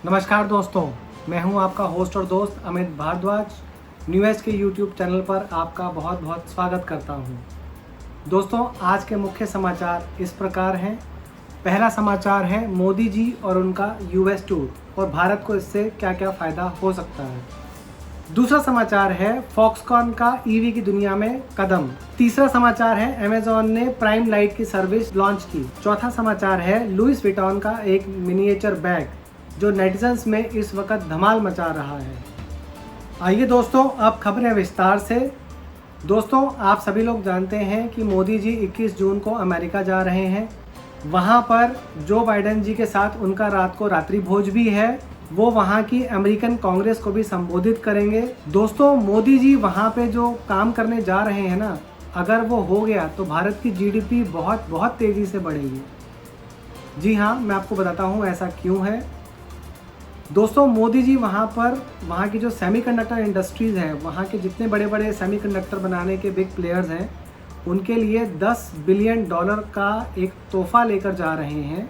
नमस्कार दोस्तों, मैं हूं आपका होस्ट और दोस्त अमित भारद्वाज। न्यूएज के यूट्यूब चैनल पर आपका बहुत बहुत स्वागत करता हूं। दोस्तों, आज के मुख्य समाचार इस प्रकार हैं। पहला समाचार है मोदी जी और उनका यूएस टूर और भारत को इससे क्या क्या फ़ायदा हो सकता है। दूसरा समाचार है फॉक्सकॉन का ईवी की दुनिया में कदम। तीसरा समाचार है अमेजॉन ने प्राइम लाइट की सर्विस लॉन्च की। चौथा समाचार है लुइस विटॉन का एक मिनिएचर बैग जो नेटिजन्स में इस वक्त धमाल मचा रहा है। आइए दोस्तों, अब खबरें विस्तार से। दोस्तों, आप सभी लोग जानते हैं कि मोदी जी 21 जून को अमेरिका जा रहे हैं। वहां पर जो बाइडेन जी के साथ उनका रात को रात्रि भोज भी है। वो वहां की अमेरिकन कांग्रेस को भी संबोधित करेंगे। दोस्तों, मोदी जी वहां पे जो काम करने जा रहे हैं ना, अगर वो हो गया तो भारत की जीडीपी बहुत बहुत तेज़ी से बढ़ेगी। जी हाँ, मैं आपको बताता हूँ ऐसा क्यों है। दोस्तों, मोदी जी वहाँ की जो सेमीकंडक्टर इंडस्ट्रीज़ हैं, वहाँ के जितने बड़े बड़े सेमीकंडक्टर बनाने के बिग प्लेयर्स हैं, उनके लिए $10 बिलियन का एक तोहफा लेकर जा रहे हैं।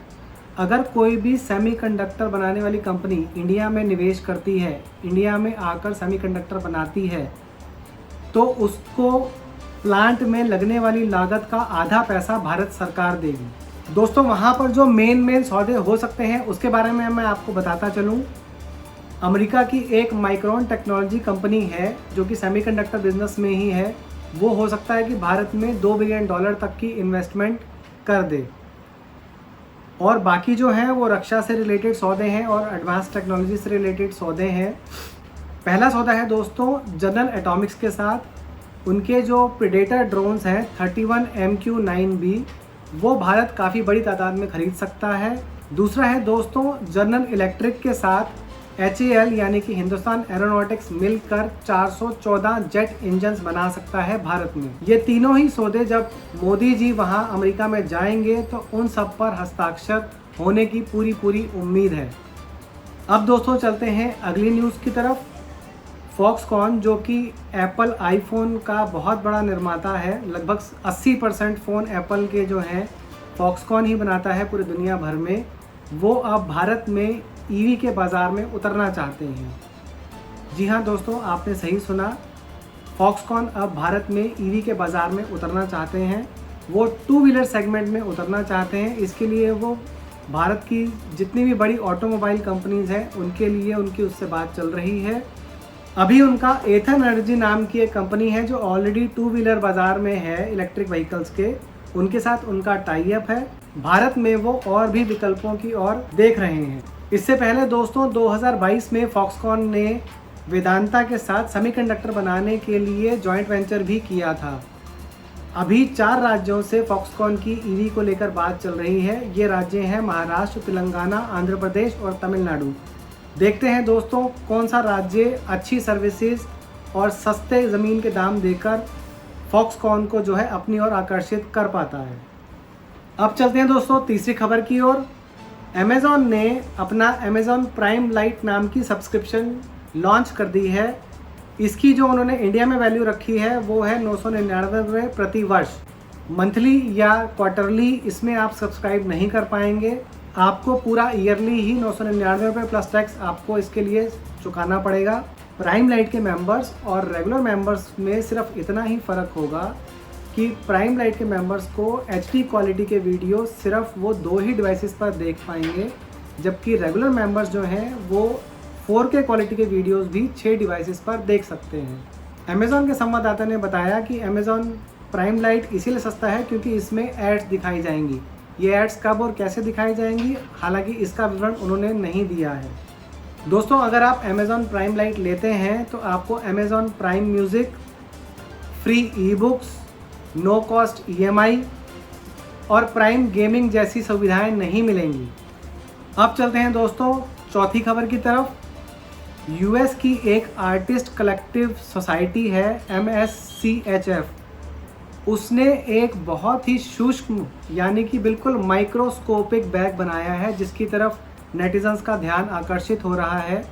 अगर कोई भी सेमीकंडक्टर बनाने वाली कंपनी इंडिया में निवेश करती है, इंडिया में आकर सेमीकंडक्टर बनाती है, तो उसको प्लांट में लगने वाली लागत का आधा पैसा भारत सरकार देगी। दोस्तों, वहाँ पर जो मेन सौदे हो सकते हैं उसके बारे में मैं आपको बताता चलूँ। अमेरिका की एक माइक्रोन टेक्नोलॉजी कंपनी है जो कि सेमीकंडक्टर बिजनेस में ही है। वो हो सकता है कि भारत में $2 बिलियन तक की इन्वेस्टमेंट कर दे। और बाकी जो हैं वो रक्षा से रिलेटेड सौदे हैं और एडवांस टेक्नोलॉजी से रिलेटेड सौदे हैं। पहला सौदा है दोस्तों जनरल एटॉमिक्स के साथ। उनके जो प्रेडेटर ड्रोन्स हैं 31 MQ-9B, वो भारत काफ़ी बड़ी तादाद में खरीद सकता है। दूसरा है दोस्तों जनरल इलेक्ट्रिक के साथ HAL यानी कि हिंदुस्तान एरोनॉटिक्स मिलकर 414 जेट इंजन्स बना सकता है भारत में। ये तीनों ही सौदे जब मोदी जी वहां अमेरिका में जाएंगे तो उन सब पर हस्ताक्षर होने की पूरी उम्मीद है। अब दोस्तों चलते हैं अगली न्यूज़ की तरफ। फॉक्सकॉन जो कि एप्पल आईफोन का बहुत बड़ा निर्माता है, लगभग 80% फ़ोन एप्पल के जो हैं फॉक्सकॉन ही बनाता है पूरी दुनिया भर में। वो अब भारत में ईवी के बाज़ार में उतरना चाहते हैं। जी हाँ दोस्तों, आपने सही सुना, फॉक्सकॉन अब भारत में ईवी के बाज़ार में उतरना चाहते हैं। वो 2 व्हीलर सेगमेंट में उतरना चाहते हैं। इसके लिए वो भारत की जितनी भी बड़ी ऑटोमोबाइल कंपनीज़ हैं उनके लिए उनकी उससे बात चल रही है। अभी उनका एथर एनर्जी नाम की एक कंपनी है जो ऑलरेडी 2 व्हीलर बाज़ार में है इलेक्ट्रिक व्हीकल्स के, उनके साथ उनका टाई अप है। भारत में वो और भी विकल्पों की ओर देख रहे हैं। इससे पहले दोस्तों 2022 में फॉक्सकॉन ने वेदांता के साथ सेमीकंडक्टर बनाने के लिए जॉइंट वेंचर भी किया था। अभी 4 राज्यों से फॉक्सकॉन की ईवी को लेकर बात चल रही है। ये राज्य हैं महाराष्ट्र, तेलंगाना, आंध्र प्रदेश और तमिलनाडु। देखते हैं दोस्तों कौन सा राज्य अच्छी सर्विसेज और सस्ते ज़मीन के दाम देकर फॉक्सकॉन को जो है अपनी ओर आकर्षित कर पाता है। अब चलते हैं दोस्तों तीसरी खबर की ओर। अमेज़ॉन ने अपना अमेज़ॉन प्राइम लाइट नाम की सब्सक्रिप्शन लॉन्च कर दी है। इसकी जो उन्होंने इंडिया में वैल्यू रखी है वो है 999 रुपये प्रति वर्ष। मंथली या क्वार्टरली इसमें आप सब्सक्राइब नहीं कर पाएंगे। आपको पूरा ईयरली ही 999 रुपये प्लस टैक्स आपको इसके लिए चुकाना पड़ेगा। प्राइम लाइट के मेंबर्स और रेगुलर मेंबर्स में सिर्फ इतना ही फ़र्क होगा कि प्राइम लाइट के मेंबर्स को HD क्वालिटी के वीडियो सिर्फ वो 2 ही डिवाइसेस पर देख पाएंगे, जबकि रेगुलर मेंबर्स जो हैं वो 4K क्वालिटी के वीडियोस भी 6 डिवाइसेस पर देख सकते हैं। अमेज़ॉन के संवाददाता ने बताया कि अमेज़ॉन प्राइम लाइट इसीलिए सस्ता है क्योंकि इसमें एड्स दिखाई जाएंगी। ये एड्स कब और कैसे दिखाई जाएंगी, हालांकि इसका विवरण उन्होंने नहीं दिया है। दोस्तों, अगर आप अमेज़ॉन प्राइम लाइट लेते हैं तो आपको Amazon Prime Music, free e books, no cost EMI और प्राइम गेमिंग जैसी सुविधाएं नहीं मिलेंगी। अब चलते हैं दोस्तों चौथी खबर की तरफ। US की एक आर्टिस्ट कलेक्टिव सोसाइटी है MSCHF, उसने एक बहुत ही सूक्ष्म यानी कि बिल्कुल माइक्रोस्कोपिक बैग बनाया है जिसकी तरफ नेटिजन्स का ध्यान आकर्षित हो रहा है।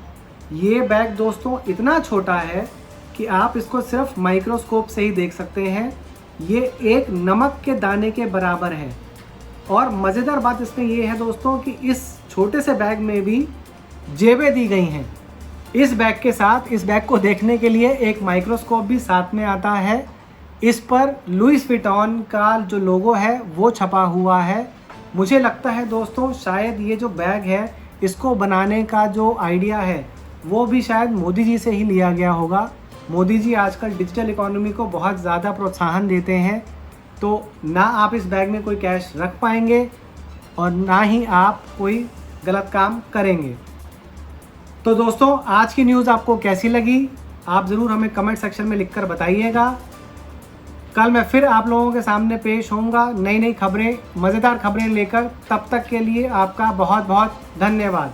ये बैग दोस्तों इतना छोटा है कि आप इसको सिर्फ माइक्रोस्कोप से ही देख सकते हैं। ये एक नमक के दाने के बराबर है। और मज़ेदार बात इसमें ये है दोस्तों कि इस छोटे से बैग में भी जेबें दी गई हैं। इस बैग के साथ इस बैग को देखने के लिए एक माइक्रोस्कोप भी साथ में आता है। इस पर लुइस विटॉन का जो लोगो है वो छपा हुआ है। मुझे लगता है दोस्तों शायद ये जो बैग है इसको बनाने का जो आइडिया है वो भी शायद मोदी जी से ही लिया गया होगा। मोदी जी आजकल डिजिटल इकोनॉमी को बहुत ज़्यादा प्रोत्साहन देते हैं, तो ना आप इस बैग में कोई कैश रख पाएंगे और ना ही आप कोई गलत काम करेंगे। तो दोस्तों आज की न्यूज़ आपको कैसी लगी आप ज़रूर हमें कमेंट सेक्शन में लिखकर बताइएगा। कल मैं फिर आप लोगों के सामने पेश होऊंगा नई नई खबरें, मज़ेदार खबरें लेकर। तब तक के लिए आपका बहुत बहुत धन्यवाद।